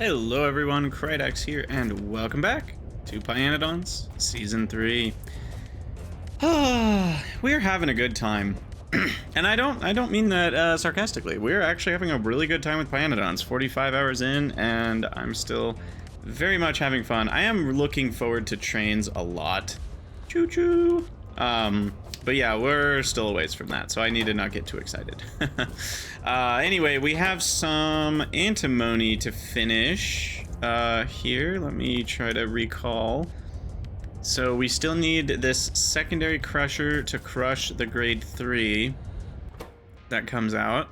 Hello everyone, Krydax here, and welcome back to pYanodon's Season 3. We're having a good time. And I don't mean that sarcastically. We're actually having a really good time with pYanodon's. 45 hours in, and I'm still very much having fun. I am looking forward to trains a lot. Choo-choo! But yeah, we're still a ways from that, so I need to not get too excited. Anyway, we have some antimony to finish here. Let me try to recall. So we still need this secondary crusher to crush the grade 3 that comes out.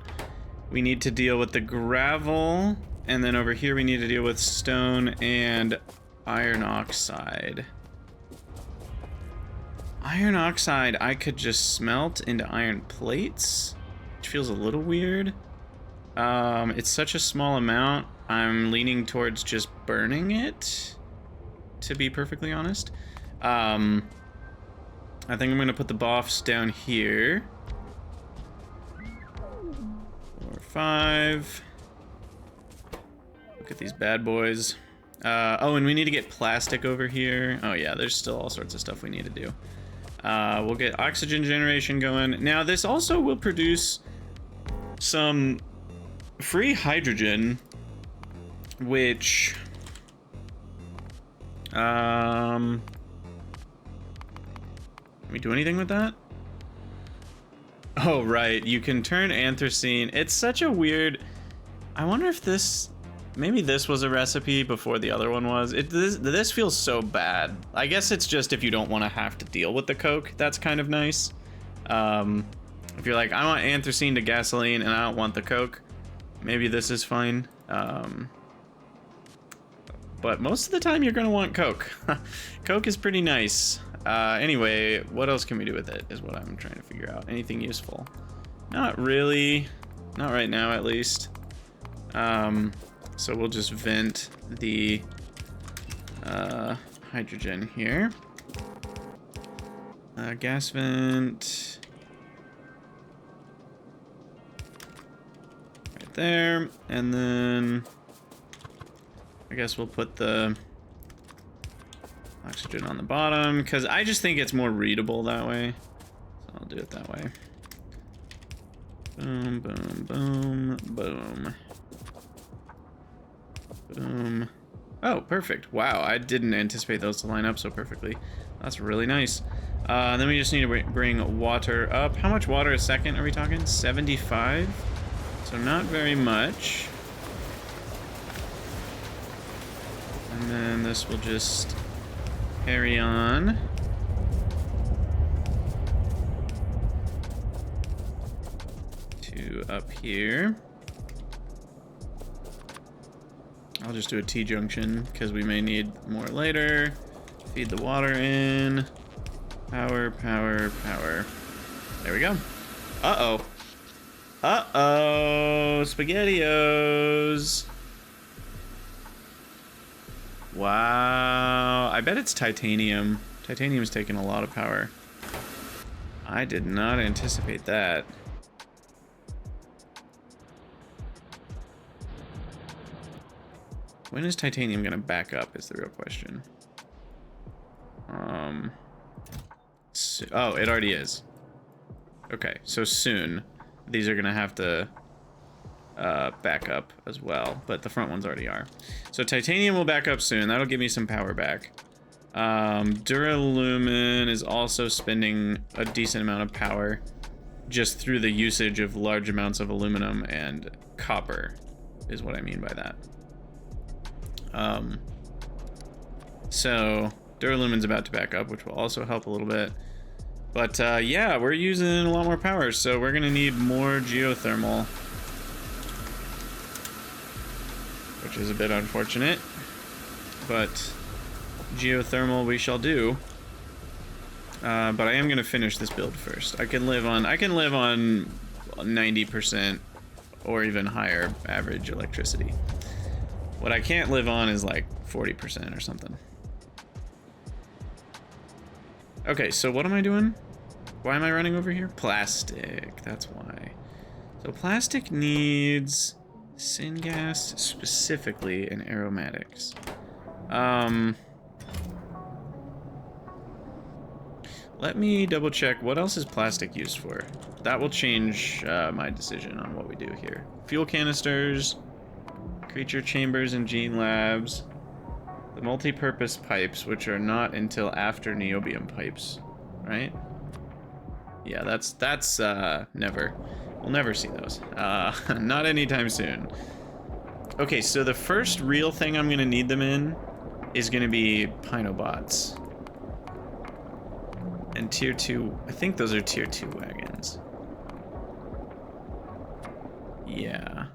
We need to deal with the gravel, and then over here we need to deal with stone and iron oxide. Iron oxide I could just smelt into iron plates, which feels a little weird. It's such a small amount, I'm leaning towards just burning it, to be perfectly honest. I think I'm gonna put the boffs down here. 4 or 5. Look at these bad boys. Oh, and we need to get plastic over here. Oh yeah, there's still all sorts of stuff we need to do. We'll get oxygen generation going. Now, this also will produce some free hydrogen, which... Can we do anything with that? Oh, right. You can turn anthracene. It's such a weird... I wonder if this... Maybe this was a recipe before the other one was. This feels so bad. I guess it's just if you don't want to have to deal with the coke, that's kind of nice. If you're like, I want anthracene to gasoline and I don't want the coke, maybe this is fine. But most of the time you're gonna want coke. Coke is pretty nice. Anyway, what else can we do with it is what I'm trying to figure out. Anything useful? Not really. Not right now, at least. So we'll just vent the hydrogen here. Gas vent. Right there. And then I guess we'll put the oxygen on the bottom, because I just think it's more readable that way. So I'll do it that way. Boom, boom, boom, boom. Boom. Oh, perfect. Wow, I didn't anticipate those to line up so perfectly. That's really nice. Then we just need to bring water up. How much water a second are we talking? 75? So not very much. And then this will just carry on. To up here. I'll just do a T-junction, because we may need more later. Feed the water in. Power, power, power. There we go. Uh-oh. Uh-oh. SpaghettiOs. Wow. I bet it's titanium. Titanium's taking a lot of power. I did not anticipate that. When is titanium gonna back up is the real question. Oh, it already is. Okay, so soon. These are gonna have to back up as well, but the front ones already are. So titanium will back up soon. That'll give me some power back. Duralumin is also spending a decent amount of power just through the usage of large amounts of aluminum and copper, is what I mean by that. So Duralumin's about to back up, which will also help a little bit. But yeah, we're using a lot more power, so we're gonna need more geothermal, which is a bit unfortunate, but geothermal we shall do. But I am gonna finish this build first. I can live on 90% or even higher average electricity. What I can't live on is like 40% or something. Okay, so what am I doing? Why am I running over here? Plastic, that's why. So plastic needs Syngas specifically and aromatics. Let me double check what else is plastic used for. That will change my decision on what we do here. Fuel canisters, creature chambers and gene labs, the multi-purpose pipes, which are not until after niobium pipes, right? Yeah, that's never. We'll never see those. Not anytime soon. Okay, so the first real thing I'm gonna need them in is gonna be pYanobots. And tier 2, I think those are tier 2 wagons. Yeah.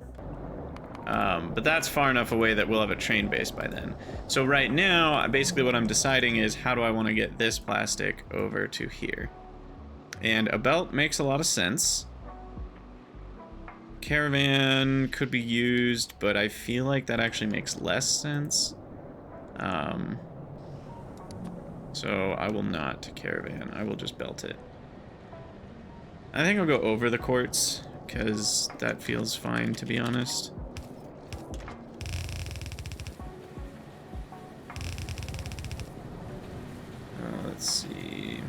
But that's far enough away that we'll have a train base by then. So right now, basically what I'm deciding is how do I want to get this plastic over to here. And a belt makes a lot of sense. Caravan could be used, but I feel like that actually makes less sense. So I will not caravan. I will just belt it. I think I'll go over the quartz, because that feels fine, to be honest. Let's see.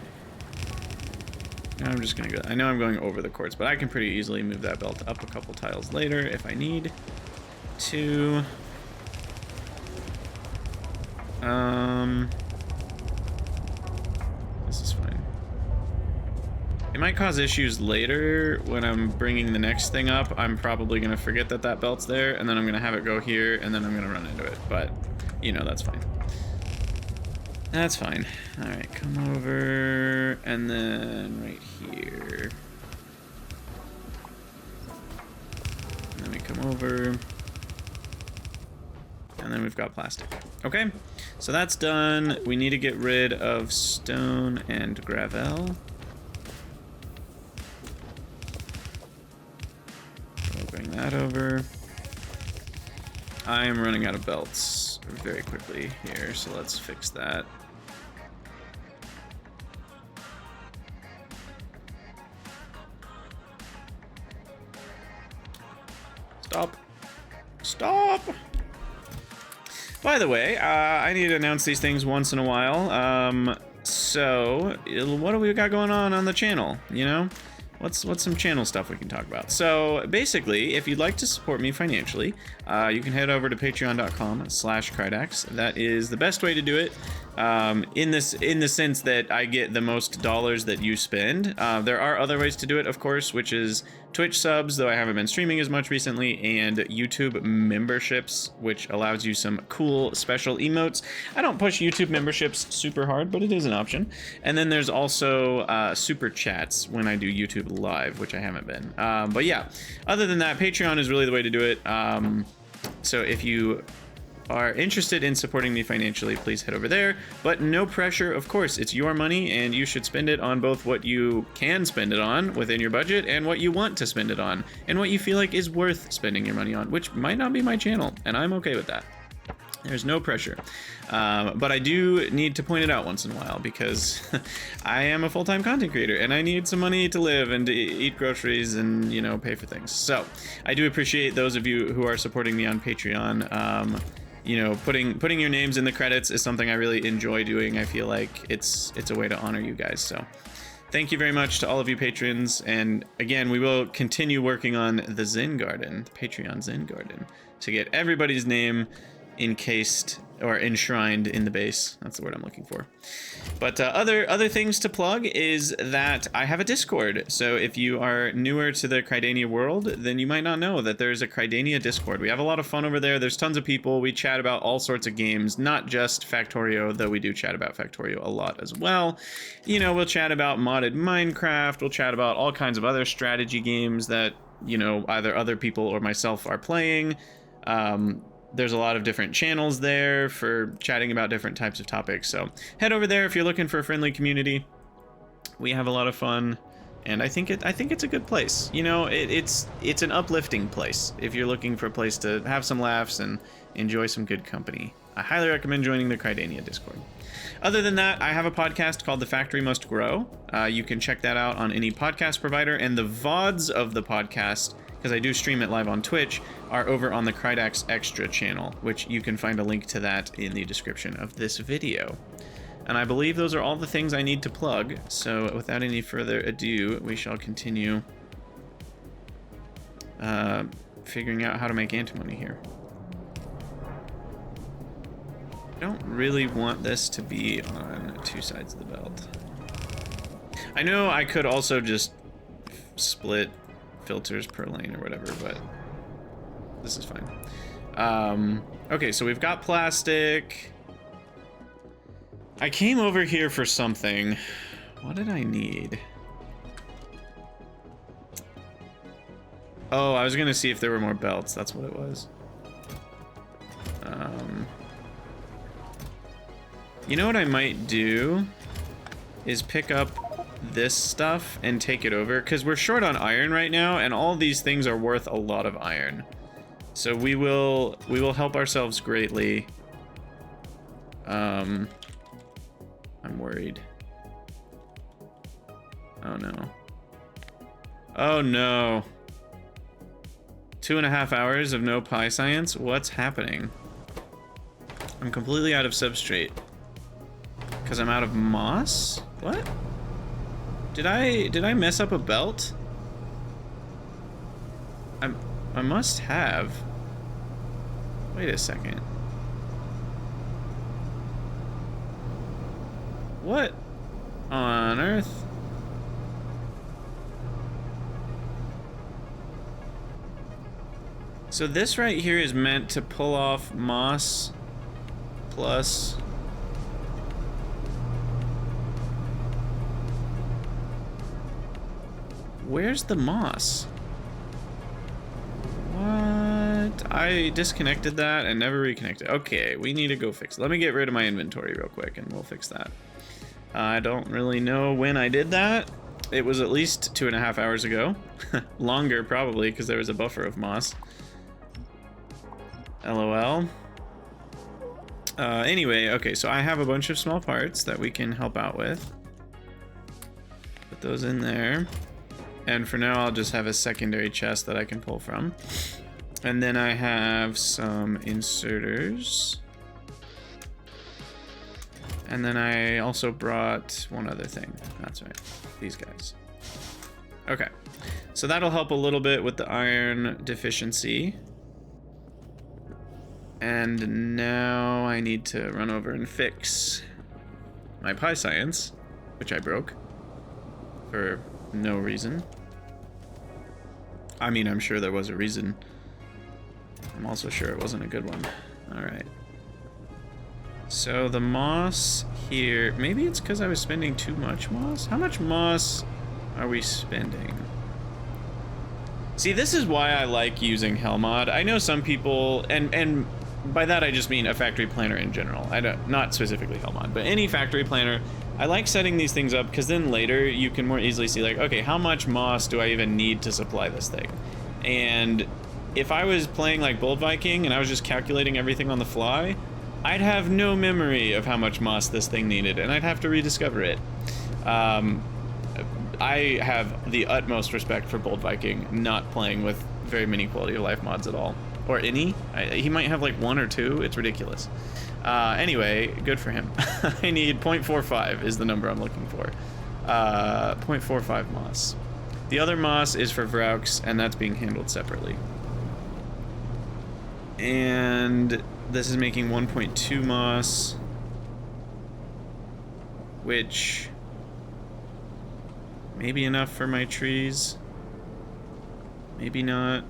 I'm just gonna go. I know I'm going over the quartz, but I can pretty easily move that belt up a couple tiles later if I need to. This is fine. It might cause issues later when I'm bringing the next thing up. I'm probably gonna forget that that belt's there, and then I'm gonna have it go here, and then I'm gonna run into it. But you know, that's fine. That's fine. All right, come over, and then right here. And then we come over. And then we've got plastic. Okay, so that's done. We need to get rid of stone and gravel. We'll bring that over. I am running out of belts very quickly here, so let's fix that. Stop. Stop! By the way, I need to announce these things once in a while. So, what do we got going on the channel, you know? What's some channel stuff we can talk about? So, basically, if you'd like to support me financially, you can head over to patreon.com/Krydax. That is the best way to do it. In the sense that I get the most dollars that you spend. There are other ways to do it, of course, which is Twitch subs, though I haven't been streaming as much recently, and YouTube memberships, which allows you some cool special emotes. I don't push YouTube memberships super hard, but it is an option. And then there's also super chats when I do YouTube live, which I haven't been. But yeah, other than that, Patreon is really the way to do it. So if you are interested in supporting me financially, please head over there, but no pressure. Of course, it's your money and you should spend it on both what you can spend it on within your budget and what you want to spend it on and what you feel like is worth spending your money on, which might not be my channel, and I'm okay with that. There's no pressure. But I do need to point it out once in a while because I am a full-time content creator and I need some money to live and to eat groceries and, you know, pay for things. So I do appreciate those of you who are supporting me on Patreon. You know, putting your names in the credits is something I really enjoy doing. I feel like it's a way to honor you guys. So thank you very much to all of you patrons. And again, we will continue working on the Zen Garden, the Patreon Zen Garden, to get everybody's name encased or enshrined in the base. That's the word I'm looking for. But other things to plug is that I have a Discord. So if you are newer to the Krydania world, then you might not know that there's a Krydania Discord. We have a lot of fun over there. There's tons of people. We chat about all sorts of games, not just Factorio, though we do chat about Factorio a lot as well. You know, we'll chat about modded Minecraft. We'll chat about all kinds of other strategy games that, you know, either other people or myself are playing. There's a lot of different channels there for chatting about different types of topics. So head over there if you're looking for a friendly community. We have a lot of fun, and I think it's a good place. You know, it's an uplifting place if you're looking for a place to have some laughs and enjoy some good company. I highly recommend joining the Krydania Discord. Other than that, I have a podcast called The Factory Must Grow. You can check that out on any podcast provider, and the VODs of the podcast, because I do stream it live on Twitch, are over on the Krydax Extra channel, which you can find a link to that in the description of this video. And I believe those are all the things I need to plug, so without any further ado, we shall continue figuring out how to make antimony here. I don't really want this to be on two sides of the belt. I know I could also just split filters per lane or whatever, but this is fine. Okay, so we've got plastic. I came over here for something. What did I need? Oh, I was gonna see if there were more belts. That's what it was. You know what I might do is pick up this stuff and take it over, because we're short on iron right now, and all these things are worth a lot of iron. So we will help ourselves greatly. I'm worried. Oh no. Oh no. 2.5 hours of no pyscience? What's happening? I'm completely out of substrate. Because I'm out of moss? What? Did I mess up a belt? I must have. Wait a second. What on earth? So this right here is meant to pull off moss plus... Where's the moss? What? I disconnected that and never reconnected. Okay, we need to go fix it. Let me get rid of my inventory real quick and we'll fix that. I don't really know when I did that. It was at least 2.5 hours ago. Longer probably, because there was a buffer of moss. LOL. Anyway, okay, so I have a bunch of small parts that we can help out with. Put those in there. And for now, I'll just have a secondary chest that I can pull from. And then I have some inserters. And then I also brought one other thing. That's right, these guys. Okay, so that'll help a little bit with the iron deficiency. And now I need to run over and fix my pyscience, which I broke for no reason. I mean, I'm sure there was a reason. I'm also sure it wasn't a good one. All right. So the moss here, maybe it's because I was spending too much moss. How much moss are we spending? See, this is why I like using Hellmod. I know some people, and by that I just mean a factory planner in general. Not specifically Hellmod, but any factory planner. I like setting these things up because then later you can more easily see like, okay, how much moss do I even need to supply this thing? And if I was playing like Bold Viking and I was just calculating everything on the fly, I'd have no memory of how much moss this thing needed, and I'd have to rediscover it. I have the utmost respect for Bold Viking not playing with very many quality of life mods at all. Or any. He might have like 1 or 2. It's ridiculous. Anyway, good for him. I need 0.45 is the number I'm looking for. 0.45 moss. The other moss is for Vraux, and that's being handled separately. And this is making 1.2 moss, which may be enough for my trees. Maybe not.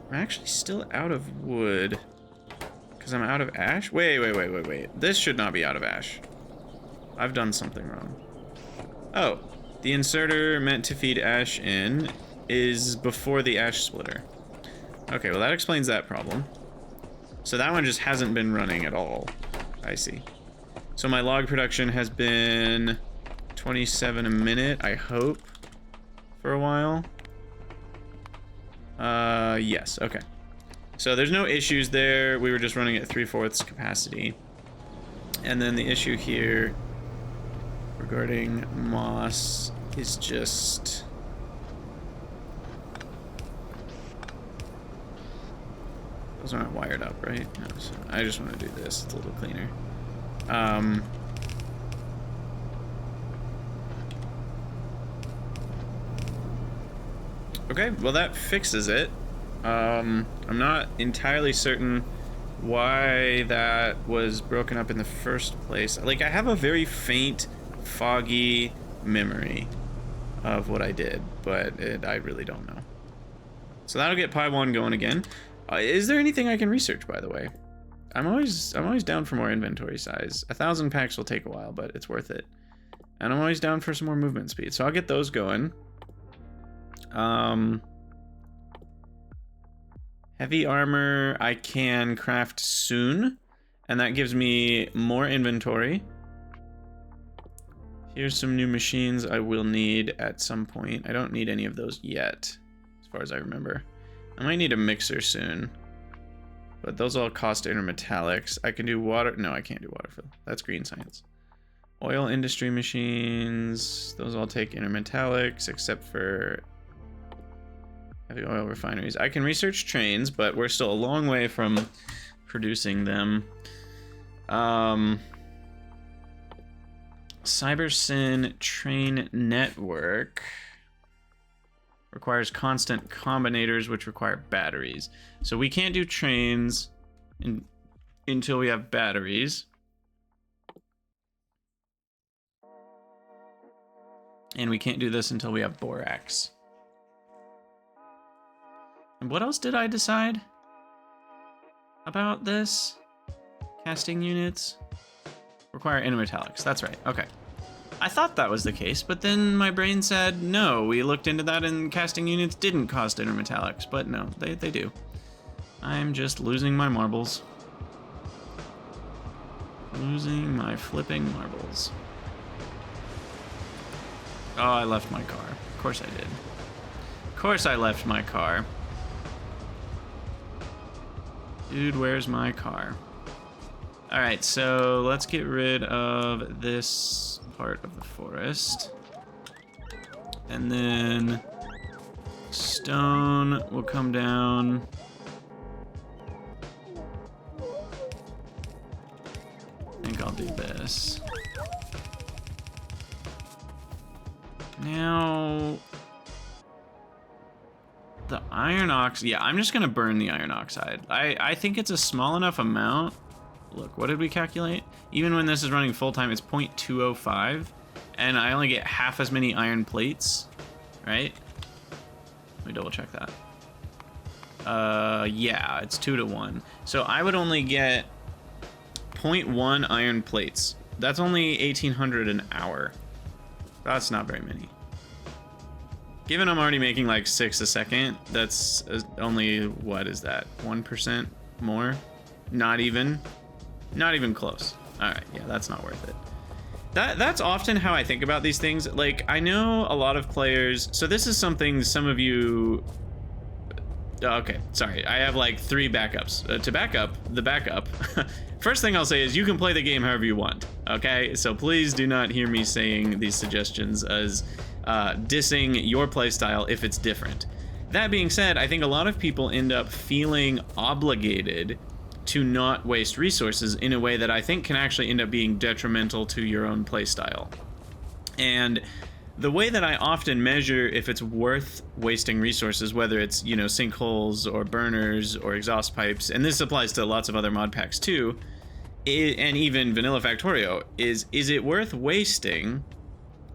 I'm actually still out of wood because I'm out of ash. Wait. This should not be out of ash. I've done something wrong. Oh, the inserter meant to feed ash in is before the ash splitter. Okay, well that explains that problem. So that one just hasn't been running at all. I see. So my log production has been 27 a minute, I hope, for a while. Yes, okay. So there's no issues there. We were just running at 3/4 capacity. And then the issue here regarding moss is just... Those aren't wired up, right? No, so I just want to do this. It's a little cleaner. Okay, well that fixes it. I'm not entirely certain why that was broken up in the first place. Like, I have a very faint, foggy memory of what I did, but I really don't know. So that'll get Pi1 going again. Is there anything I can research, by the way? I'm always down for more inventory size. 1,000 packs will take a while, but it's worth it. And I'm always down for some more movement speed, so I'll get those going. Heavy armor I can craft soon, and that gives me more inventory. Here's some new machines I will need at some point. I don't need any of those yet, as far as I remember. I might need a mixer soon, but those all cost intermetallics. I can do water. No, I can't do water fill. That's green science. Oil industry machines. Those all take intermetallics, except for heavy oil refineries. I can research trains, but we're still a long way from producing them. CyberSyn train network requires constant combinators, which require batteries. So we can't do trains until we have batteries. And we can't do this until we have borax. And what else did I decide about this? Casting units require intermetallics. That's right. Okay. I thought that was the case, but then my brain said, no, we looked into that and casting units didn't cost intermetallics, but no, they do. I'm just losing my marbles. Losing my flipping marbles. Oh, I left my car. Of course I did. Of course I left my car. Dude, where's my car? Alright, so let's get rid of this part of the forest. And then stone will come down. I think I'll do this. Now, the iron oxide, yeah, I'm just gonna burn the iron oxide. I think it's a small enough amount. Look, what did we calculate? Even when this is running full time, it's 0.205, and I only get half as many iron plates, right? Let me double check that. Yeah, it's 2 to 1. So I would only get 0.1 iron plates. That's only 1,800 an hour. That's not very many. Given I'm already making like 6 a second, that's only, what is that, 1% more? Not even close. All right, yeah, that's not worth it. That's often how I think about these things. Like, I know a lot of players, so this is something some of you, okay, sorry, I have like 3 backups. To back up the backup, first thing I'll say is you can play the game however you want, okay? So please do not hear me saying these suggestions as dissing your playstyle if it's different. That being said, I think a lot of people end up feeling obligated to not waste resources in a way that I think can actually end up being detrimental to your own playstyle. And the way that I often measure if it's worth wasting resources, whether it's, you know, sinkholes or burners or exhaust pipes, and this applies to lots of other mod packs too, and even vanilla Factorio, is it worth wasting?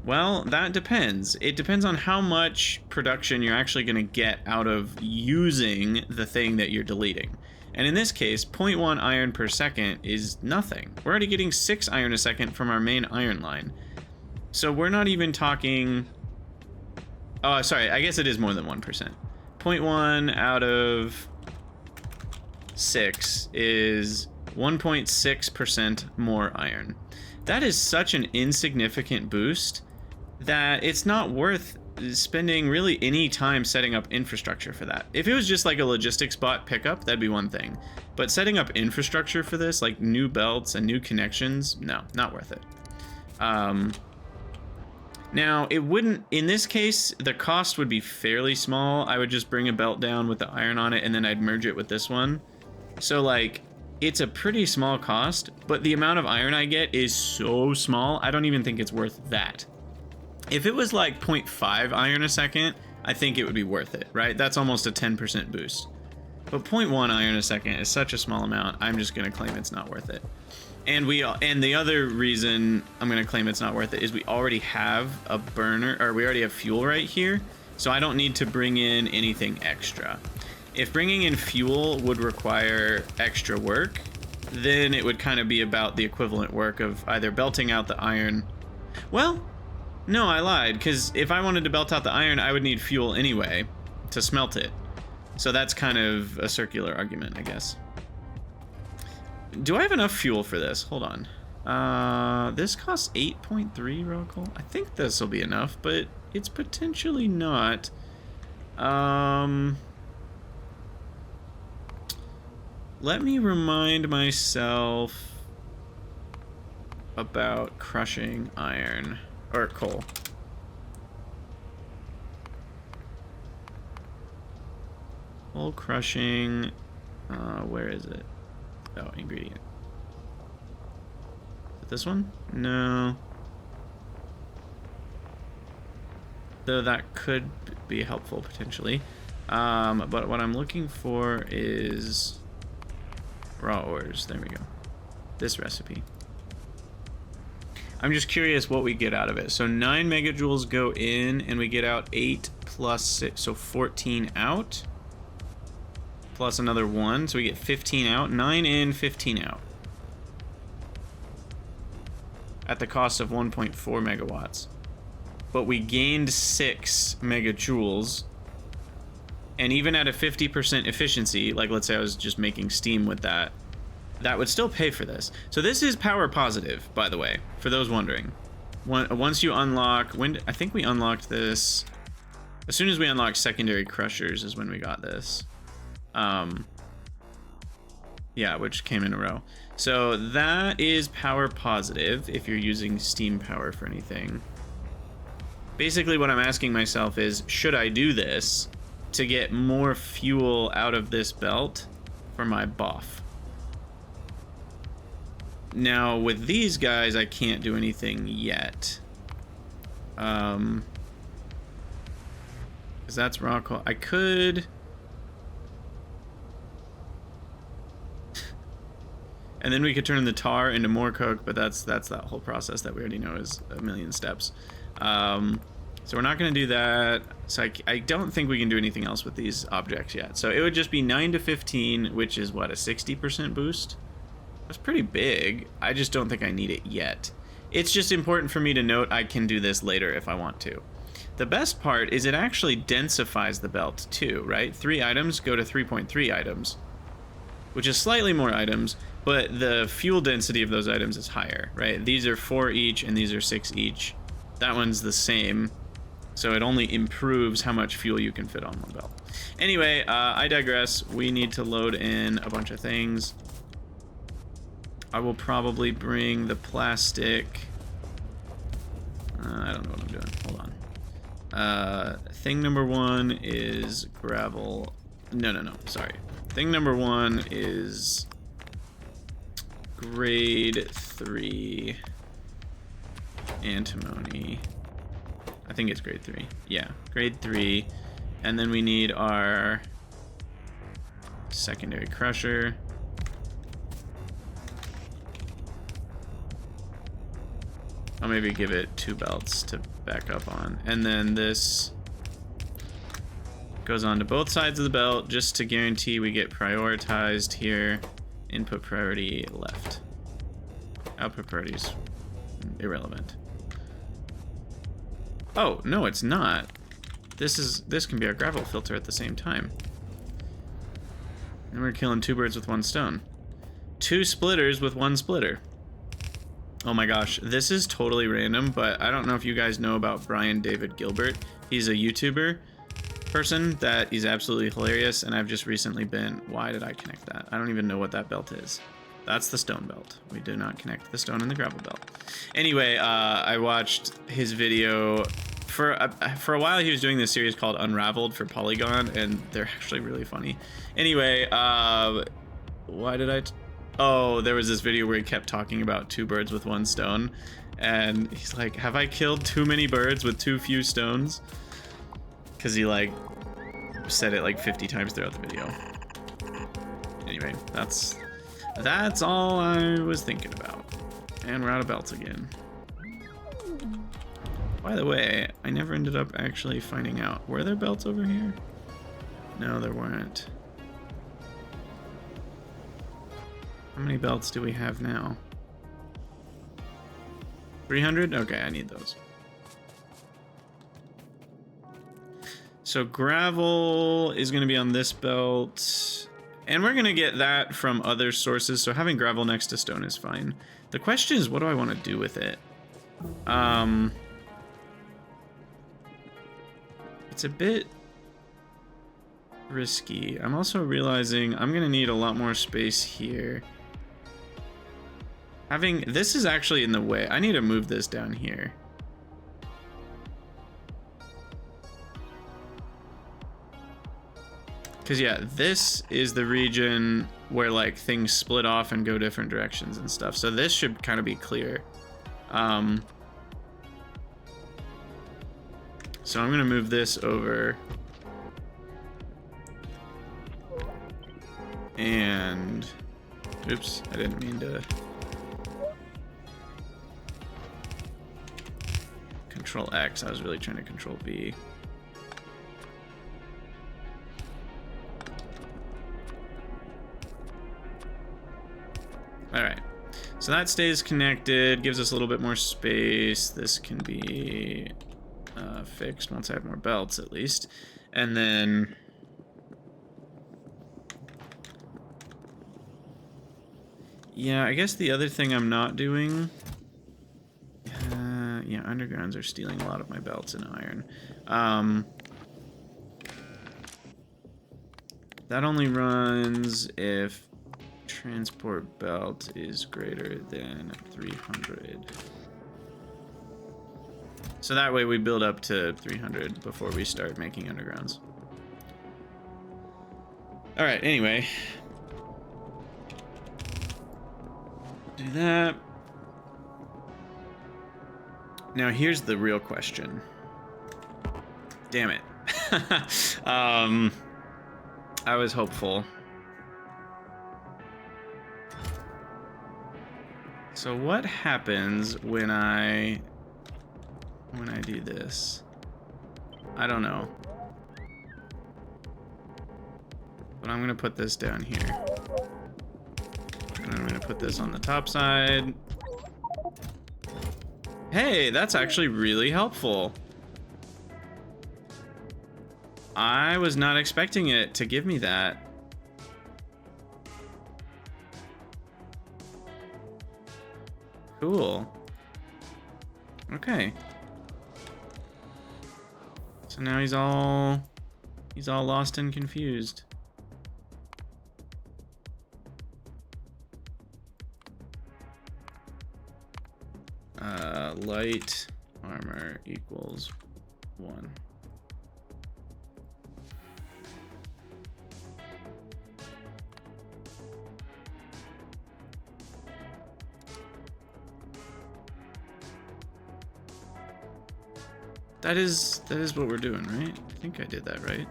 Well, that depends. It depends on how much production you're actually going to get out of using the thing that you're deleting. And in this case, 0.1 iron per second is nothing. We're already getting 6 iron a second from our main iron line. So we're not even talking... Oh, sorry, I guess it is more than 1%. 0.1 out of 6 is 1.6% more iron. That is such an insignificant boost that it's not worth spending really any time setting up infrastructure for that. If it was just like a logistics bot pickup, that'd be one thing. But setting up infrastructure for this, like new belts and new connections, no, not worth it. Now, it wouldn't, in this case, the cost would be fairly small. I would just bring a belt down with the iron on it, and then I'd merge it with this one. So, like, it's a pretty small cost, but the amount of iron I get is so small, I don't even think it's worth that. If it was like 0.5 iron a second, I think it would be worth it, right? That's almost a 10% boost. But 0.1 iron a second is such a small amount, I'm just gonna claim it's not worth it. And the other reason I'm gonna claim it's not worth it is we already have a burner, or we already have fuel right here, so I don't need to bring in anything extra. If bringing in fuel would require extra work, then it would kind of be about the equivalent work of either belting out the iron. Well, no, I lied, because if I wanted to belt out the iron, I would need fuel anyway to smelt it. So that's kind of a circular argument, I guess. Do I have enough fuel for this? Hold on. This costs 8.3 raw coal. I think this will be enough, but it's potentially not. Let me remind myself about crushing iron, or coal. Coal crushing, where is it? Oh, ingredient. Is it this one? No. Though that could be helpful potentially. But what I'm looking for is raw ores. There we go. This recipe. I'm just curious what we get out of it. So 9 megajoules go in, and we get out 8 plus 6, so 14 out. Plus another 1, so we get 15 out. 9 in, 15 out. At the cost of 1.4 megawatts. But we gained 6 megajoules. And even at a 50% efficiency, like let's say I was just making steam with that, that would still pay for this. So this is power positive, by the way, for those wondering. Once you unlock, I think we unlocked this, as soon as we unlocked secondary crushers is when we got this. Yeah, which came in a row. So that is power positive if you're using steam power for anything. Basically what I'm asking myself is, should I do this to get more fuel out of this belt for my buff? Now with these guys I can't do anything yet. Because that's raw coal. I could... And then we could turn the tar into more coke, but that's that whole process that we already know is a million steps. So we're not going to do that. So I don't think we can do anything else with these objects yet. So it would just be 9 to 15, which is what, a 60% boost? That's pretty big. I just don't think I need it yet. It's just important for me to note I can do this later if I want to. The best part is it actually densifies the belt too, right? 3 items go to 3.3 items, which is slightly more items, but the fuel density of those items is higher, right? These are 4 each and these are 6 each. That one's the same, so it only improves how much fuel you can fit on one belt. Anyway, I digress. We need to load in a bunch of things. I will probably bring the plastic. I don't know what I'm doing. Hold on. Thing number 1 is gravel. No, sorry. Thing number 1 is grade 3 antimony. I think it's grade 3. Yeah, grade 3. And then we need our secondary crusher. I'll maybe give it 2 belts to back up on. And then this goes on to both sides of the belt just to guarantee we get prioritized here. Input priority left. Output priority is irrelevant. Oh, no, it's not. This can be our gravel filter at the same time. And we're killing 2 birds with 1 stone. 2 splitters with 1 splitter. Oh my gosh, this is totally random, but I don't know if you guys know about Brian David Gilbert. He's a YouTuber person that he's absolutely hilarious, and I've just recently been... Why did I connect that? I don't even know what that belt is. That's the stone belt. We do not connect the stone and the gravel belt. Anyway, I watched his video. For a while, he was doing this series called Unraveled for Polygon, and they're actually really funny. Anyway, why did I... Oh, there was this video where he kept talking about 2 birds with 1 stone, and he's like, have I killed too many birds with too few stones? Because he, like, said it like 50 times throughout the video. Anyway, that's all I was thinking about. And we're out of belts again. By the way, I never ended up actually finding out. Were there belts over here? No, there weren't. How many belts do we have now? 300? Okay, I need those. So gravel is going to be on this belt. And we're going to get that from other sources. So having gravel next to stone is fine. The question is, what do I want to do with it? It's a bit risky. I'm also realizing I'm going to need a lot more space here. This is actually in the way. I need to move this down here. Because yeah, this is the region where like things split off and go different directions and stuff. So this should kind of be clear. So I'm going to move this over. And oops, I didn't mean to control X. I was really trying to control V. All right, so that stays connected, gives us a little bit more space. This can be fixed once I have more belts, at least. And then yeah, I guess the other thing I'm not doing, yeah, undergrounds are stealing a lot of my belts and iron. That only runs if transport belt is greater than 300. So that way we build up to 300 before we start making undergrounds. All right, anyway. Do that. Now here's the real question. Damn it. I was hopeful. So what happens when I do this? I don't know. But I'm gonna put this down here. And I'm gonna put this on the top side. Hey, that's actually really helpful. I was not expecting it to give me that. Cool. Okay. So now he's all lost and confused. Light armor equals 1. That is what we're doing, right? I think I did that right.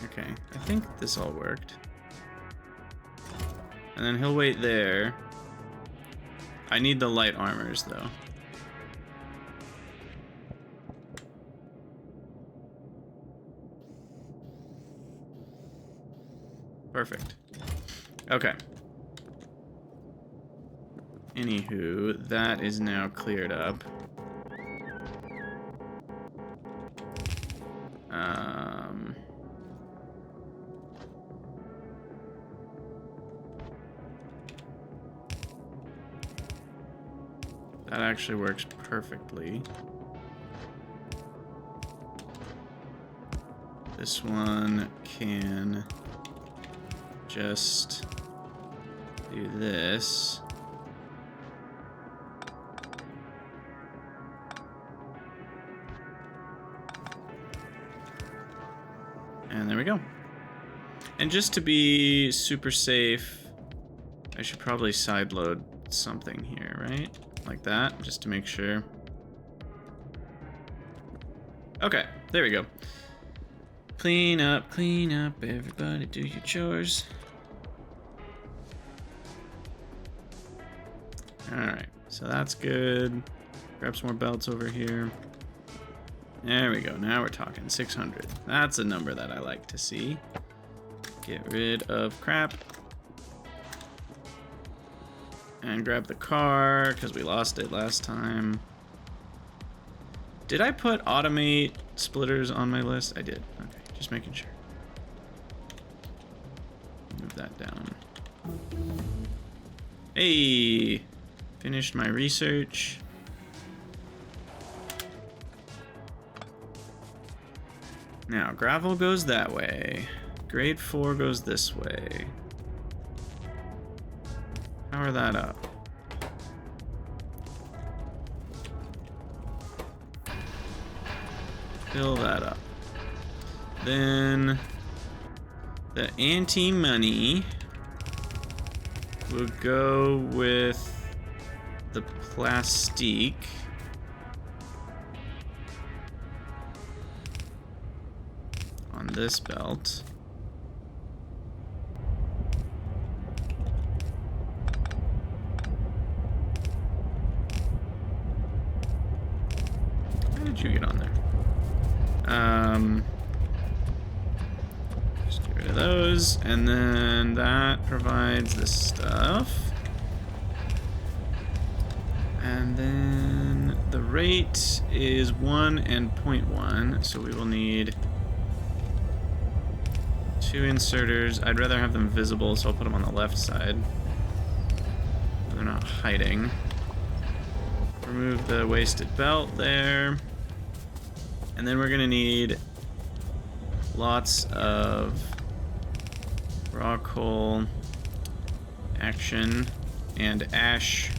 Okay, I think this all worked. And then he'll wait there. I need the light armors though. Perfect. Okay. Anywho, that is now cleared up. That actually works perfectly. This one can just do this. And there we go. And just to be super safe, I should probably sideload something here, right? Like that, just to make sure. Okay, there we go. Clean up, everybody do your chores. Alright, so that's good. Grab some more belts over here. There we go, now we're talking 600. That's a number that I like to see. Get rid of crap. And grab the car, because we lost it last time. Did I put automate splitters on my list? I did. Okay, just making sure. Move that down. Hey! Finished my research. Now, gravel goes that way. Grade 4 goes this way. Power that up. Fill that up. Then the anti-money will go with the plastique. On this belt. How did you get on there? Just get rid of those, and then that provides this stuff. And then the rate is 1 and 0.1, so we will need 2 inserters. I'd rather have them visible, so I'll put them on the left side. They're not hiding. Remove the wasted belt there. And then we're gonna need lots of raw coal action and ash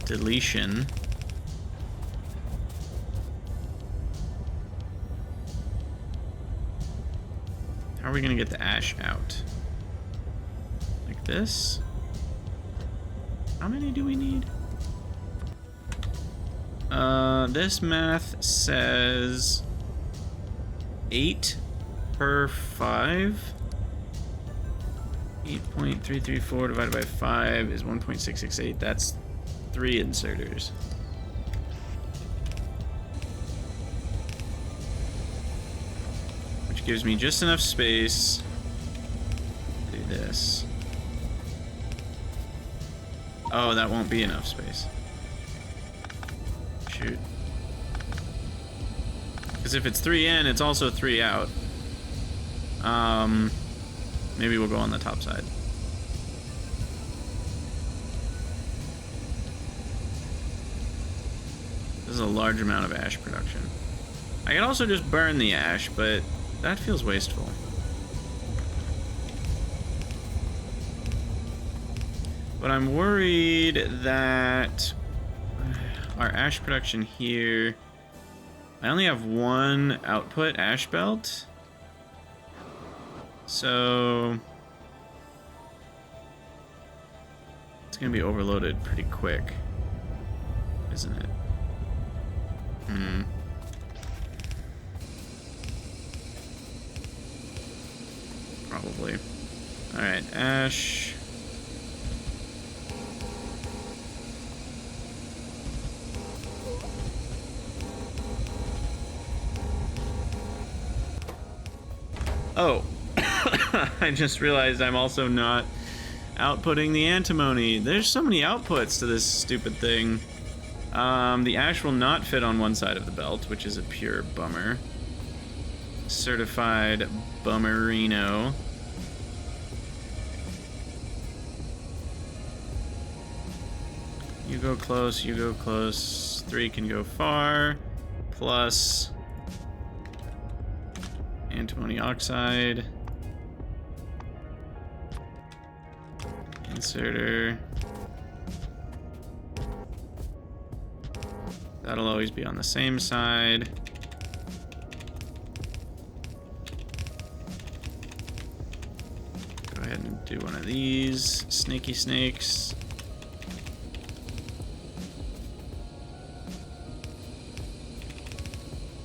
deletion. How are we gonna get the ash out? Like this? How many do we need? This math says 8 per 5. 8.334 divided by 5 is 1.668. That's 3 inserters. Which gives me just enough space to do this. Oh, that won't be enough space. Shoot. Because if it's 3 in, it's also 3 out. Maybe we'll go on the top side. This is a large amount of ash production. I could also just burn the ash, but that feels wasteful. But I'm worried that our ash production here... I only have 1 output ash belt. So... it's gonna be overloaded pretty quick, isn't it? Probably. Alright, ash... Oh, I just realized I'm also not outputting the antimony. There's so many outputs to this stupid thing. The ash will not fit on one side of the belt, which is a pure bummer. Certified bummerino. You go close, you go close. 3 can go far. Plus antimony oxide. Inserter. That'll always be on the same side. Go ahead and do one of these. Snaky snakes.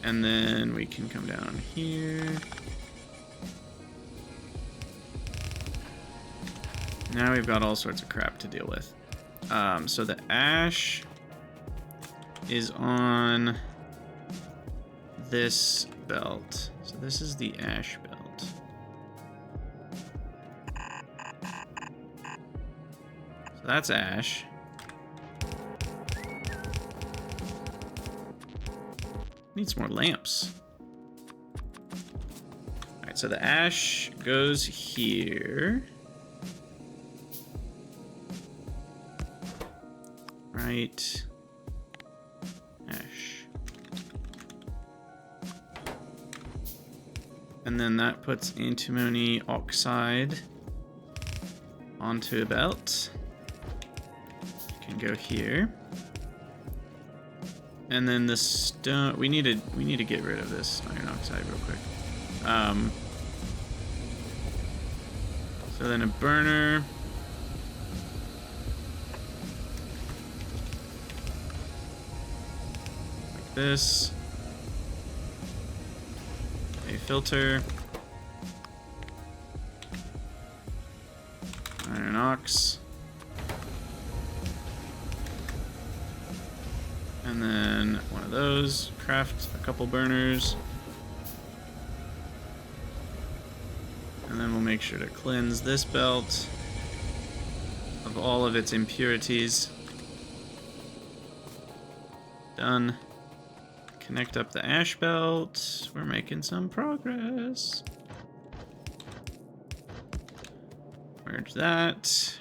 And then we can come down here. Now we've got all sorts of crap to deal with. So the ash is on this belt. So this is the ash belt. So that's ash. Needs more lamps. All right, so the ash goes here. Right. Ash. And then that puts antimony oxide onto a belt. Can go here. And then the stone, we need to get rid of this iron oxide real quick. So then a burner. Like this. A filter. Iron ox. And then one of those, craft a couple burners. And then we'll make sure to cleanse this belt of all of its impurities. Done. Connect up the ash belt. We're making some progress. Merge that.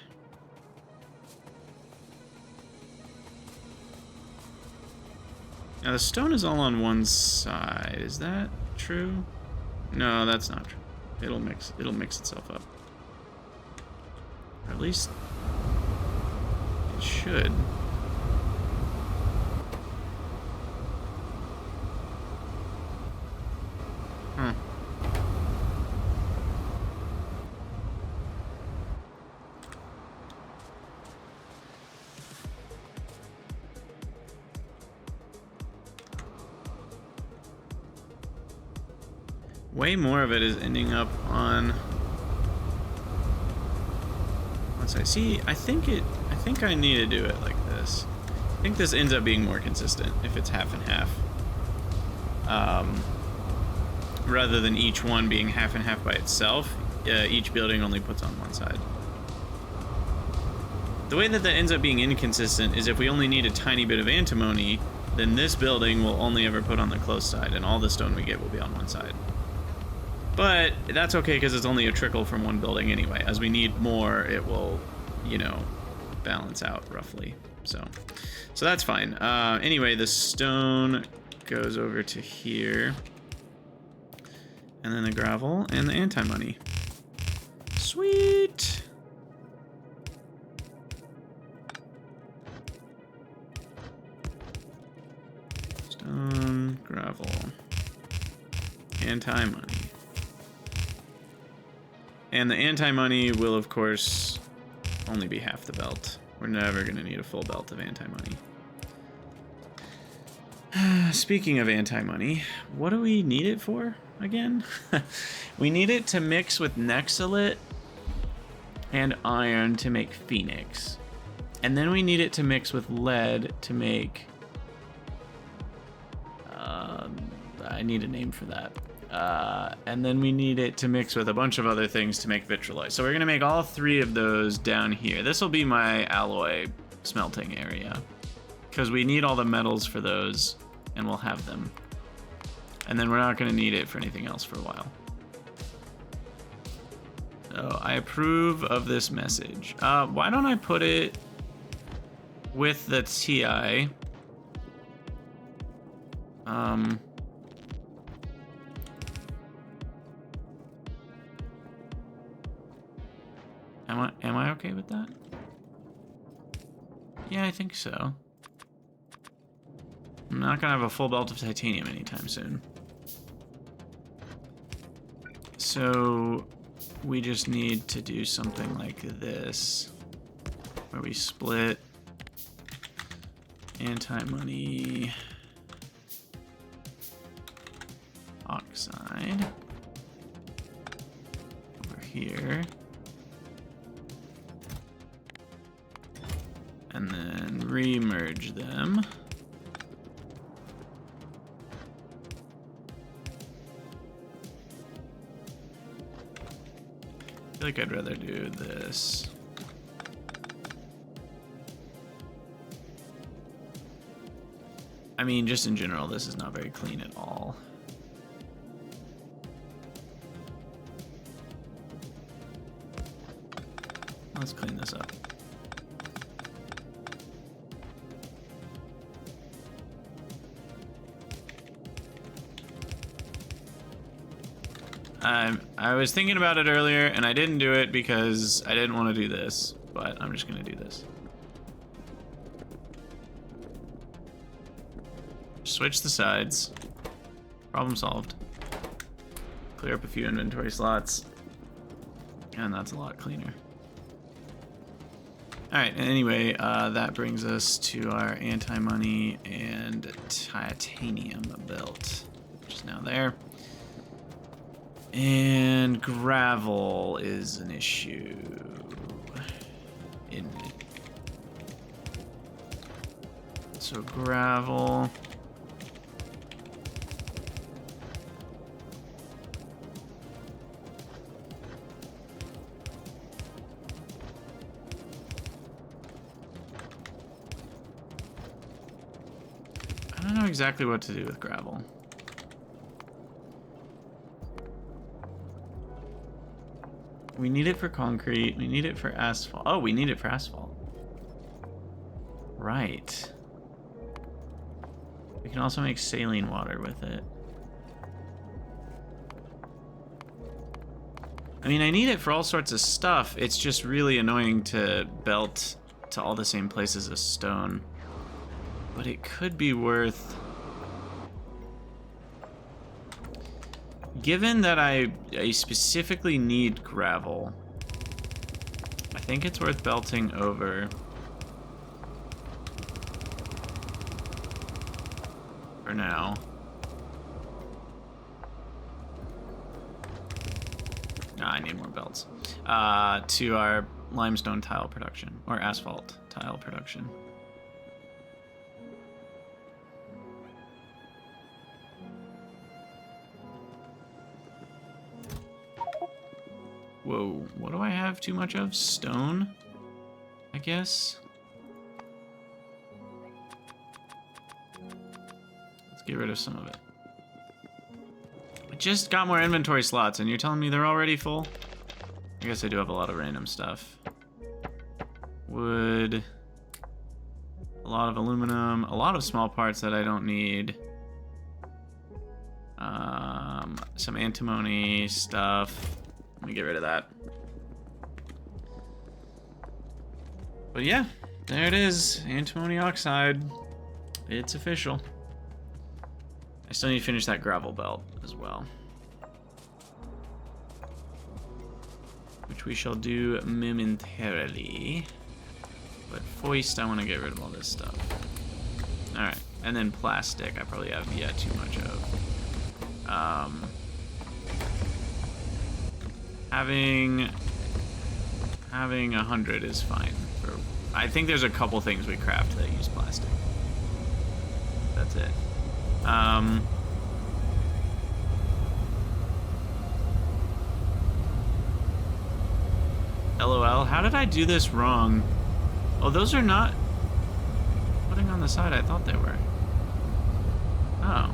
Now the stone is all on one side. Is that true? No, that's not true. It'll mix itself up. Or at least it should. Huh. Way more of it is ending up on one side. See, I think I need to do it like this. I think this ends up being more consistent if it's half and half. Rather than each one being half and half by itself, each building only puts on one side. The way that ends up being inconsistent is if we only need a tiny bit of antimony, then this building will only ever put on the close side, and all the stone we get will be on one side. But that's okay because it's only a trickle from one building anyway. As we need more, it will, you know, balance out roughly. So that's fine. Anyway, the stone goes over to here. And then the gravel and the anti-money. Sweet! Stone, gravel, anti-money. And the anti-money will, of course, only be half the belt. We're never going to need a full belt of anti-money. Speaking of anti-money, what do we need it for again? We need it to mix with Nexolite and iron to make Phoenix. And then we need it to mix with lead to make... I need a name for that. And then we need it to mix with a bunch of other things to make vitrolite. So we're going to make all three of those down here. This will be my alloy smelting area, because we need all the metals for those, and we'll have them. And then we're not going to need it for anything else for a while. So I approve of this message. Why don't I put it with the TI. Am I okay with that? Yeah, I think so. I'm not gonna have a full belt of titanium anytime soon. So we just need to do something like this, where we split anti-money oxide over here. And then re-merge them. I feel like I'd rather do this. I mean, just in general, this is not very clean at all. Let's clean this up. I was thinking about it earlier, and I didn't do it because I didn't want to do this, but I'm just going to do this. Switch the sides. Problem solved. Clear up a few inventory slots. And that's a lot cleaner. Alright, anyway, that brings us to our anti-money and titanium belt, which is now there. And gravel is an issue, isn't it? So gravel. I don't know exactly what to do with gravel. We need it for concrete. We need it for asphalt. Oh, we need it for asphalt. Right. We can also make saline water with it. I mean, I need it for all sorts of stuff. It's just really annoying to belt to all the same places as stone. But it could be worth... Given that I specifically need gravel, I think it's worth belting over for now. No, I need more belts. To our limestone tile production, or asphalt tile production. Whoa, what do I have too much of? Stone, I guess. Let's get rid of some of it. I just got more inventory slots, and you're telling me they're already full? I guess I do have a lot of random stuff. Wood. A lot of aluminum. A lot of small parts that I don't need. Some antimony stuff. Let me get rid of that. But yeah, there it is. Antimony oxide. It's official. I still need to finish that gravel belt as well, which we shall do momentarily. But first, I want to get rid of all this stuff. Alright, and then plastic I probably have, yeah, too much of. Having 100 is fine. I think there's a couple things we craft that use plastic. That's it. LOL, how did I do this wrong? Oh, those are not putting on the side I thought they were. Oh.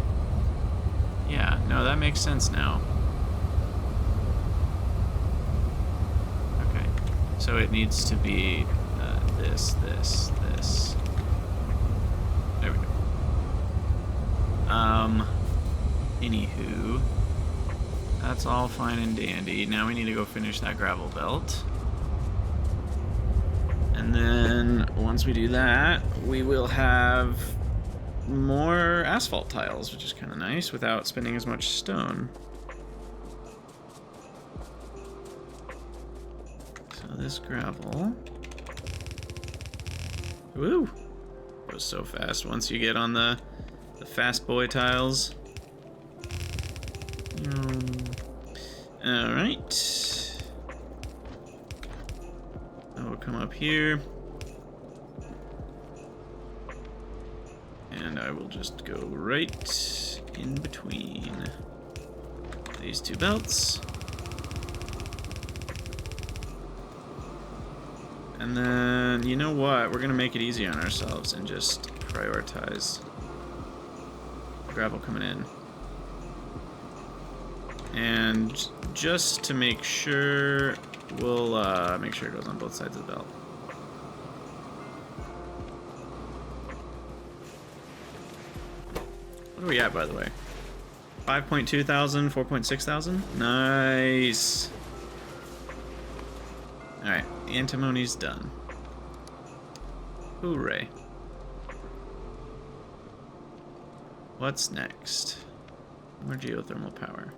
Yeah, no, that makes sense now. Okay, so it needs to be this. Anywho, that's all fine and dandy. Now we need to go finish that gravel belt. And then once we do that, we will have more asphalt tiles, which is kind of nice without spending as much stone. So this gravel, woo, goes so fast once you get on the fast boy tiles. All right. I will come up here. And I will just go right in between these two belts. And then, you know what? We're gonna make it easy on ourselves and just prioritize gravel coming in. And just to make sure, we'll make sure it goes on both sides of the belt. What are we at, by the way? 5.2 thousand, 4.6 thousand? Nice. Alright, antimony's done. Hooray. What's next? More geothermal power.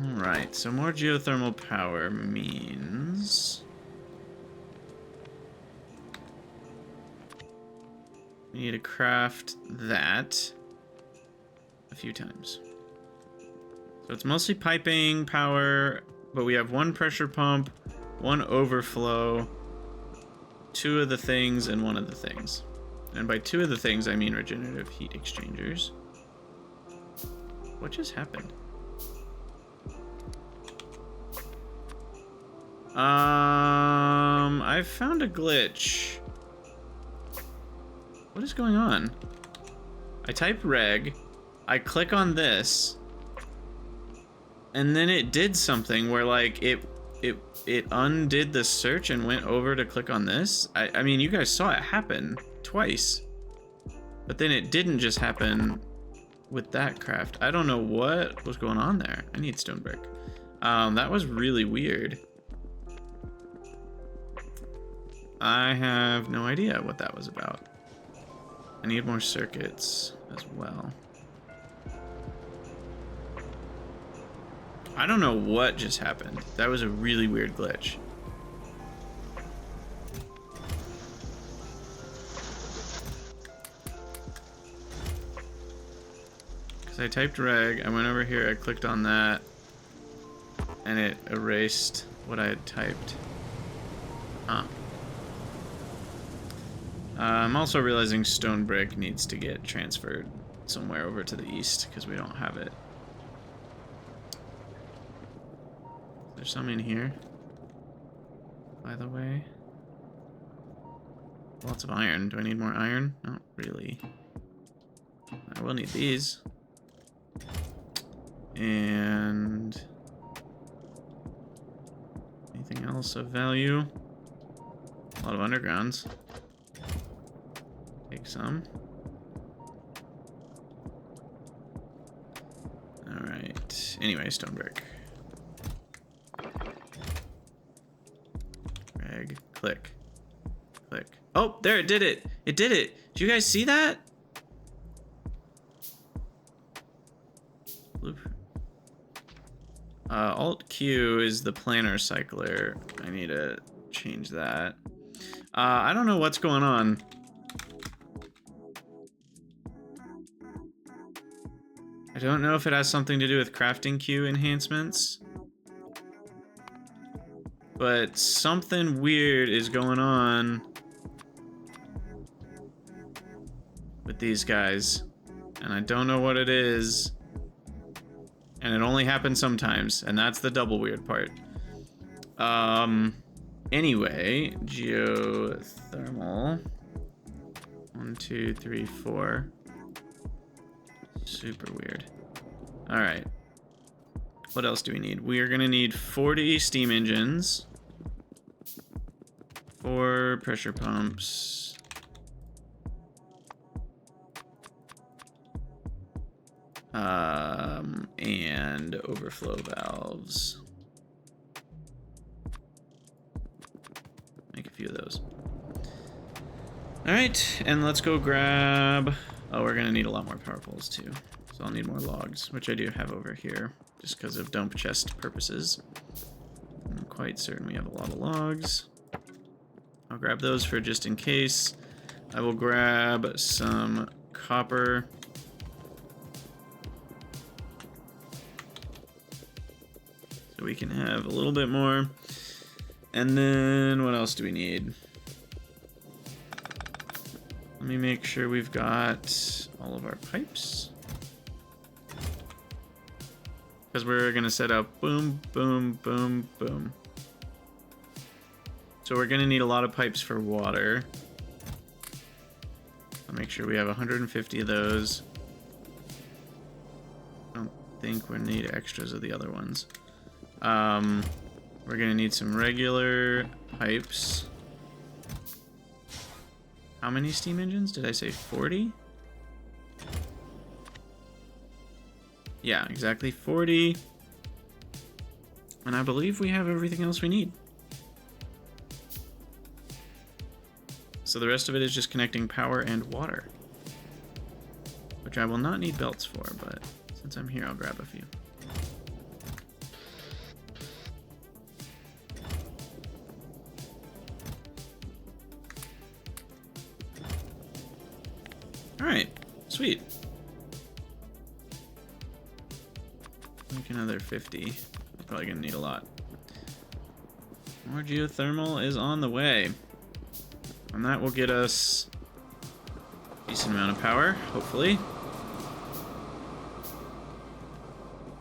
Alright, so more geothermal power means we need to craft that a few times. So it's mostly piping power, but we have one pressure pump, one overflow, two of the things, and one of the things. And by two of the things, I mean regenerative heat exchangers. What just happened? I found a glitch. What is going on? I type reg, I click on this, and then it did something where like it undid the search and went over to click on this. I mean, you guys saw it happen twice, but then it didn't just happen with that craft. I don't know what was going on there. I need stone brick. That was really weird. I have no idea what that was about. I need more circuits as well. I don't know what just happened. That was a really weird glitch. Because I typed reg, I went over here, I clicked on that, and it erased what I had typed. Huh. I'm also realizing stone brick needs to get transferred somewhere over to the east because we don't have it. There's some in here, by the way. Lots of iron. Do I need more iron? Not really. I will need these. And anything else of value? A lot of undergrounds. Take some. Alright. Anyway, stone brick. Drag. Click. Click. Oh, there, it did it! It did it! Did you guys see that? Alt Q is the planar cycler. I need to change that. I don't know what's going on. I don't know if it has something to do with crafting queue enhancements, but something weird is going on with these guys, and I don't know what it is, and it only happens sometimes, and that's the double weird part. Anyway, geothermal. 1, 2, 3, 4. Super weird. All right. What else do we need? We are gonna need 40 steam engines, 4 pressure pumps, And overflow valves. Make a few of those. All right, and let's go grab... Oh, we're gonna need a lot more power poles too. So I'll need more logs, which I do have over here, just because of dump chest purposes. I'm quite certain we have a lot of logs. I'll grab those for just in case. I will grab some copper. So we can have a little bit more. And then what else do we need? Let me make sure we've got all of our pipes. Because we're gonna set up boom, boom, boom, boom. So we're gonna need a lot of pipes for water. I'll make sure we have 150 of those. I don't think we need extras of the other ones. We're gonna need some regular pipes. How many steam engines? Did I say 40? Yeah, exactly 40. And I believe we have everything else we need. So the rest of it is just connecting power and water. Which I will not need belts for, but since I'm here, I'll grab a few. Alright, sweet. Make another 50. We're probably gonna need a lot. More geothermal is on the way. And that will get us a decent amount of power, hopefully.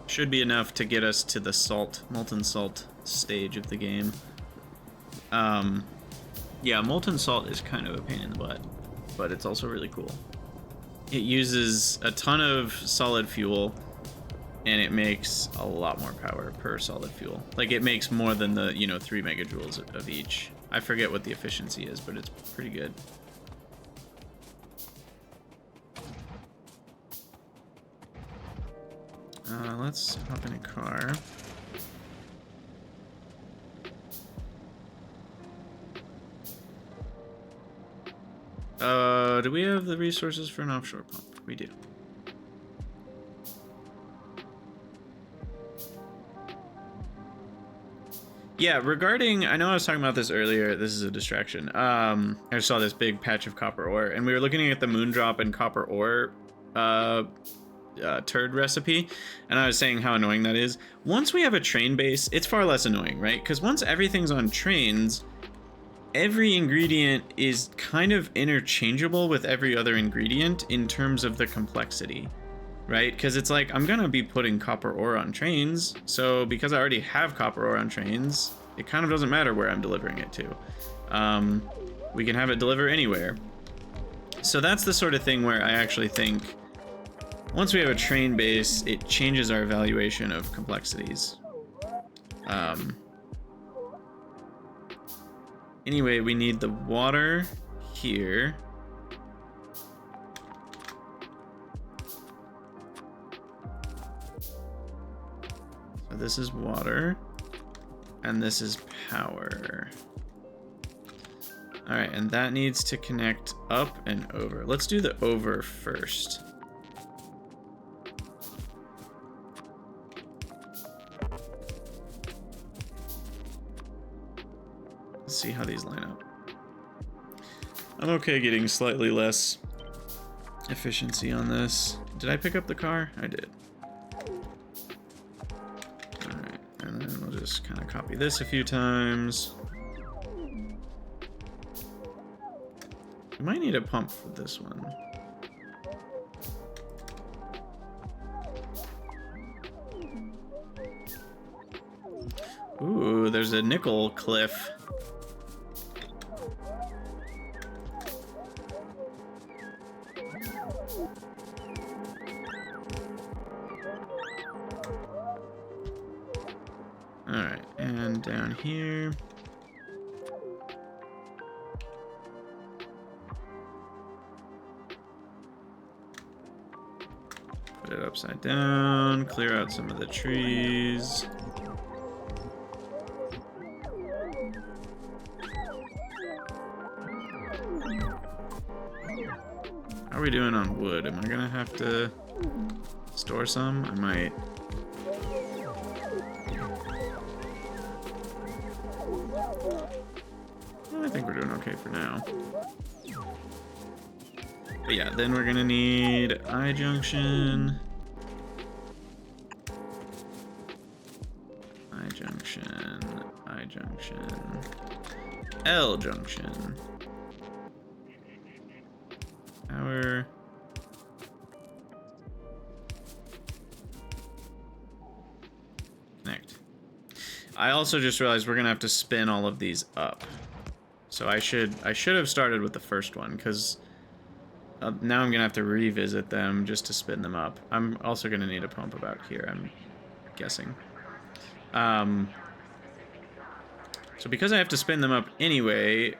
Should be enough to get us to the salt, molten salt stage of the game. Yeah, molten salt is kind of a pain in the butt, but it's also really cool. It uses a ton of solid fuel, and it makes a lot more power per solid fuel. Like, it makes more than the, 3 megajoules of each. I forget what the efficiency is, but it's pretty good. Let's hop in a car. Do we have the resources for an offshore pump? We do. Yeah, regarding, I know I was talking about this earlier, this is a distraction. I saw this big patch of copper ore, and we were looking at the moondrop and copper ore turd recipe, and I was saying how annoying that is. Once we have a train base, it's far less annoying, right? Because once everything's on trains, every ingredient is kind of interchangeable with every other ingredient in terms of the complexity, right? Because it's like, I'm gonna be putting copper ore on trains, so because I already have copper ore on trains, it kind of doesn't matter where I'm delivering it to. We can have it deliver anywhere. So that's the sort of thing where I actually think once we have a train base, it changes our evaluation of complexities. Anyway, we need the water here. So this is water, and this is power. All right, and that needs to connect up and over. Let's do the over first. Let's see how these line up. I'm okay getting slightly less efficiency on this. Did I pick up the car? I did. Alright, and then we'll just kind of copy this a few times. We might need a pump for this one. Ooh, there's a nickel cliff. Alright, and down here. Put it upside down, clear out some of the trees. How are we doing on wood? Am I gonna have to store some? I might. I think we're doing okay for now. But yeah, then we're gonna need I junction. I junction. I junction. L junction. Power. Connect. I also just realized we're gonna have to spin all of these up. So I should have started with the first one, because now I'm gonna have to revisit them just to spin them up. I'm also gonna need a pump about here, I'm guessing. So because I have to spin them up anyway,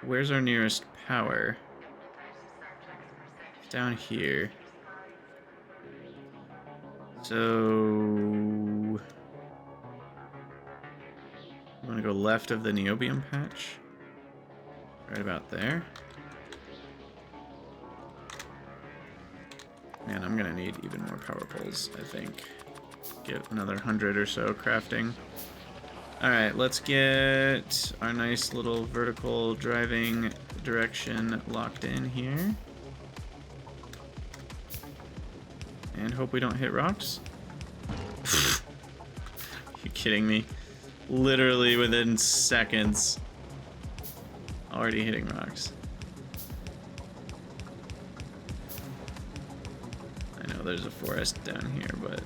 where's our nearest power? Down here. So I'm gonna go left of the niobium patch. Right about there. Man, I'm gonna need even more power poles, I think. Get another 100 or so crafting. Alright, let's get our nice little vertical driving direction locked in here. And hope we don't hit rocks. You kidding me? Literally within seconds. Already hitting rocks. I know there's a forest down here, but...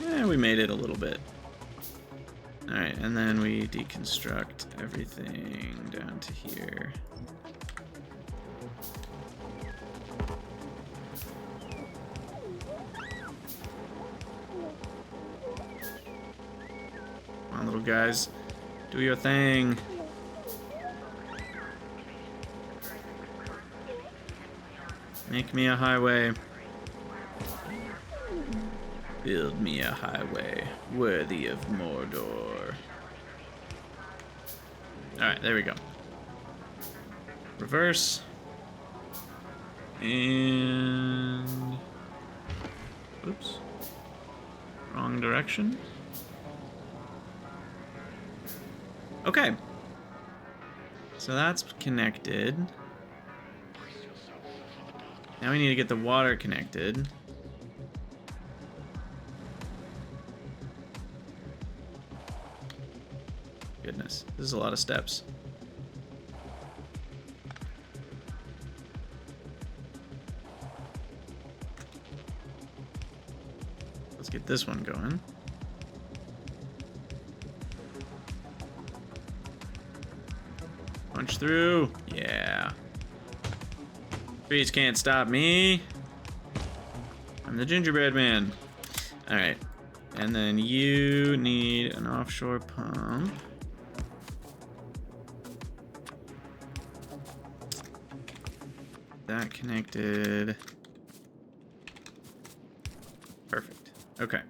yeah, we made it a little bit. Alright, and then we deconstruct everything down to here. Come on, little guys. Do your thing. Make me a highway. Build me a highway worthy of Mordor. Alright, there we go. Reverse. And... oops. Wrong direction. Okay. So that's connected. Now we need to get the water connected. Goodness, this is a lot of steps. Let's get this one going. Punch through. Yeah. Trees can't stop me. I'm the gingerbread man. Alright. And then you need an offshore pump. That connected. Perfect. Okay.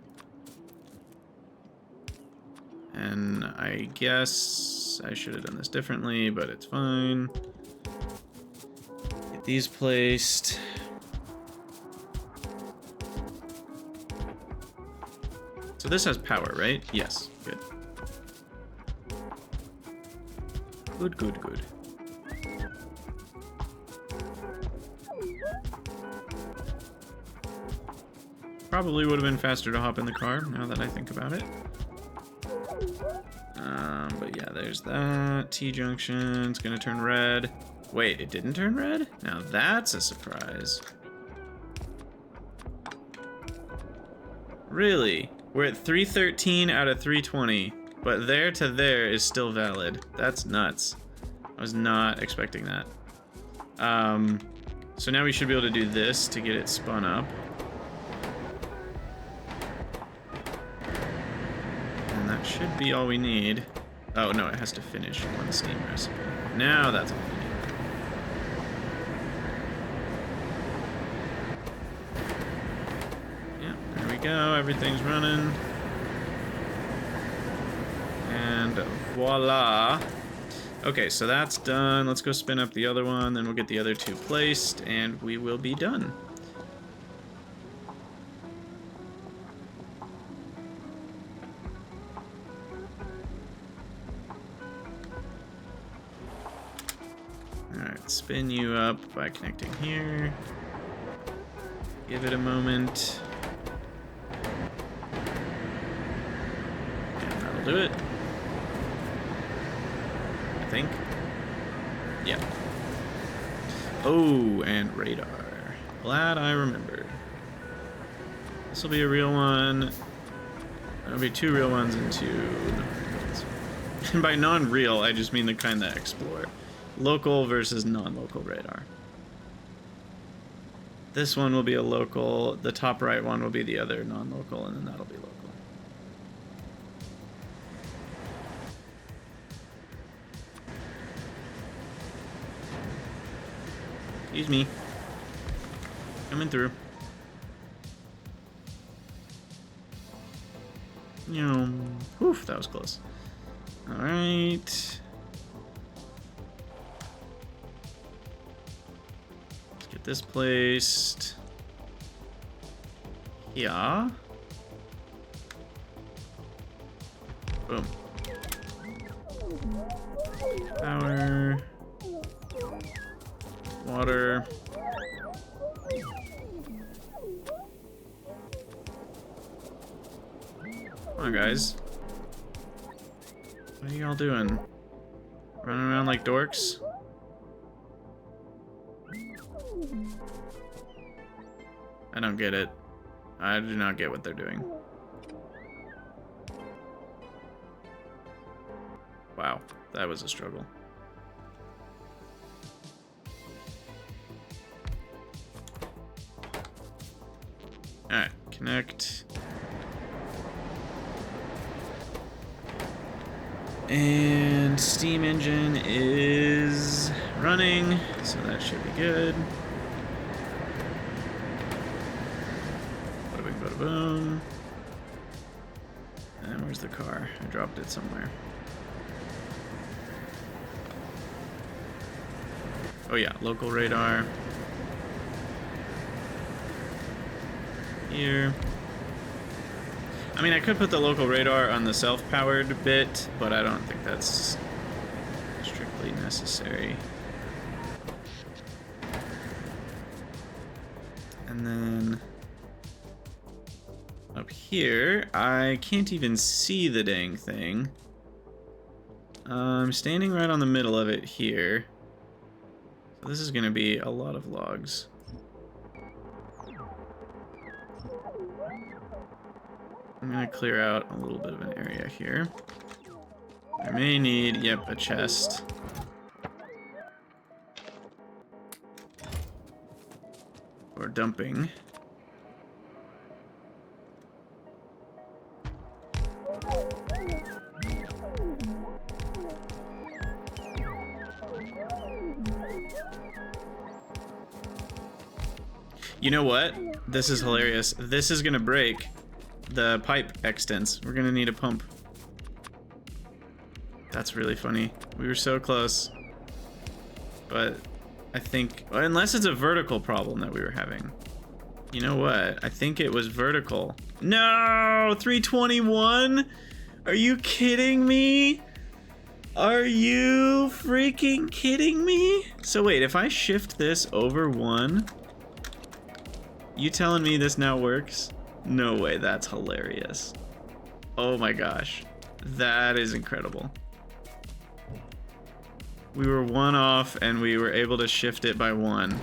And I guess I should have done this differently, but it's fine. Get these placed. So this has power, right? Yes. Good. Good, good, good. Probably would have been faster to hop in the car, now that I think about it. But yeah, there's that. T-junction's gonna turn red. Wait, it didn't turn red? Now that's a surprise. Really? We're at 313 out of 320, but there to there is still valid. That's nuts. I was not expecting that. So now we should be able to do this to get it spun up. And that should be all we need. Oh no, it has to finish one steam recipe. Now that's all we go, everything's running. And voila. Okay, so that's done. Let's go spin up the other one, then we'll get the other two placed, and we will be done. Alright, spin you up by connecting here. Give it a moment. And that'll do it. I think. Yeah. Oh, and radar. Glad I remembered. This will be a real one. There'll be 2 real ones and 2 non-real ones. And by non-real, I just mean the kind that explore. Local versus non-local radar. This one will be a local. The top right one will be the other non-local, and then that'll be local. Excuse me. Coming through. Oof, that was close. All right. Let's get this placed. Yeah. Boom. Power. Water. Come on, guys. What are y'all doing? Running around like dorks? I don't get it. I do not get what they're doing. Wow, that was a struggle. Alright, connect. And steam engine is running, so that should be good. Bada bing, bada boom. And where's the car? I dropped it somewhere. Oh yeah, local radar. Here. I mean, I could put the local radar on the self-powered bit, but I don't think that's strictly necessary. And then up here, I can't even see the dang thing. I'm standing right on the middle of it here. So this is going to be a lot of logs. I'm gonna clear out a little bit of an area here. I may need, yep, a chest. For dumping. You know what? This is hilarious. This is gonna break the pipe extents. We're gonna need a pump. That's really funny. We were so close. But I think, unless it's a vertical problem that we were having. You know what? I think it was vertical. No! 321? Are you kidding me? Are you freaking kidding me? So wait, if I shift this over 1, you telling me this now works? No way, that's hilarious. Oh my gosh. That is incredible. We were 1 off and we were able to shift it by 1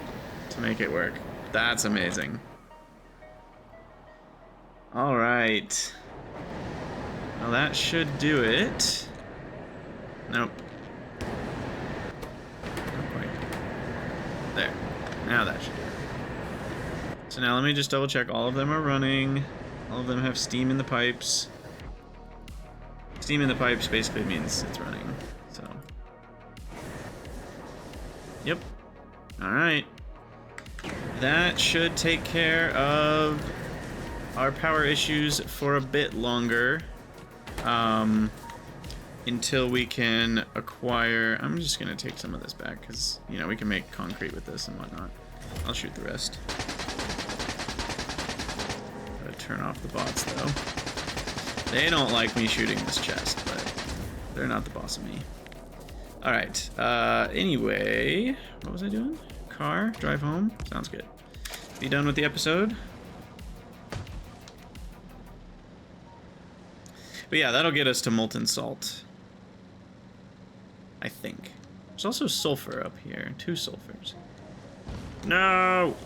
to make it work. That's amazing. All right. Well, that should do it. Nope. Not quite. There. Now that should do it. So now let me just double check. All of them are running. All of them have steam in the pipes. Steam in the pipes basically means it's running. So. Yep. All right. That should take care of our power issues for a bit longer. Until we can acquire... I'm just going to take some of this back, because, you know, we can make concrete with this and whatnot. I'll shoot the rest. Gotta turn off the bots, though. They don't like me shooting this chest, but they're not the boss of me. Alright, anyway... What was I doing? Car? Drive home? Sounds good. Be done with the episode? But yeah, that'll get us to molten salt. I think. There's also sulfur up here. 2 sulfurs. No!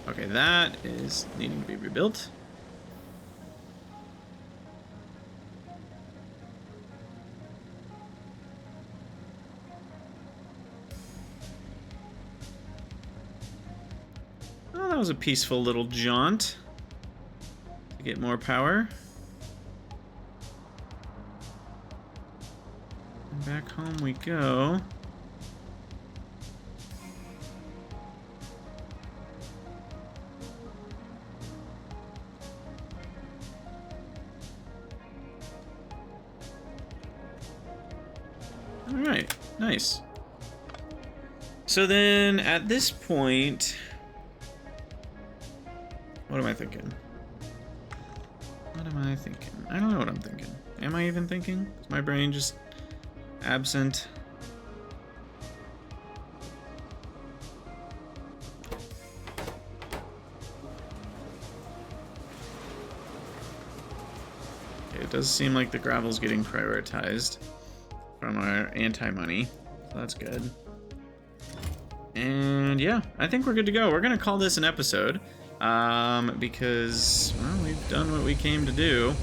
Okay, that is needing to be rebuilt. Oh, that was a peaceful little jaunt. To get more power. Back home we go. All right, nice. So then at this point, what am I thinking? What am I thinking? I don't know what I'm thinking. Am I even thinking? Is my brain just absent? Okay, it does seem like the gravel's getting prioritized from our anti-money, so that's good. And yeah, I think we're good to go. We're gonna call this an episode because, well, we've done what we came to do.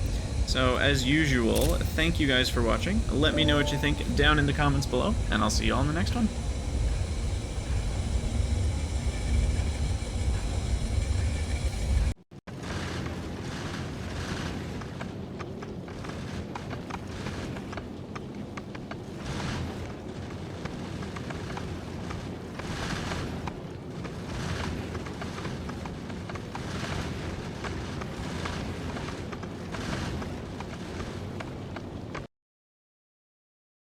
So, as usual, thank you guys for watching. Let me know what you think down in the comments below, and I'll see you all in the next one.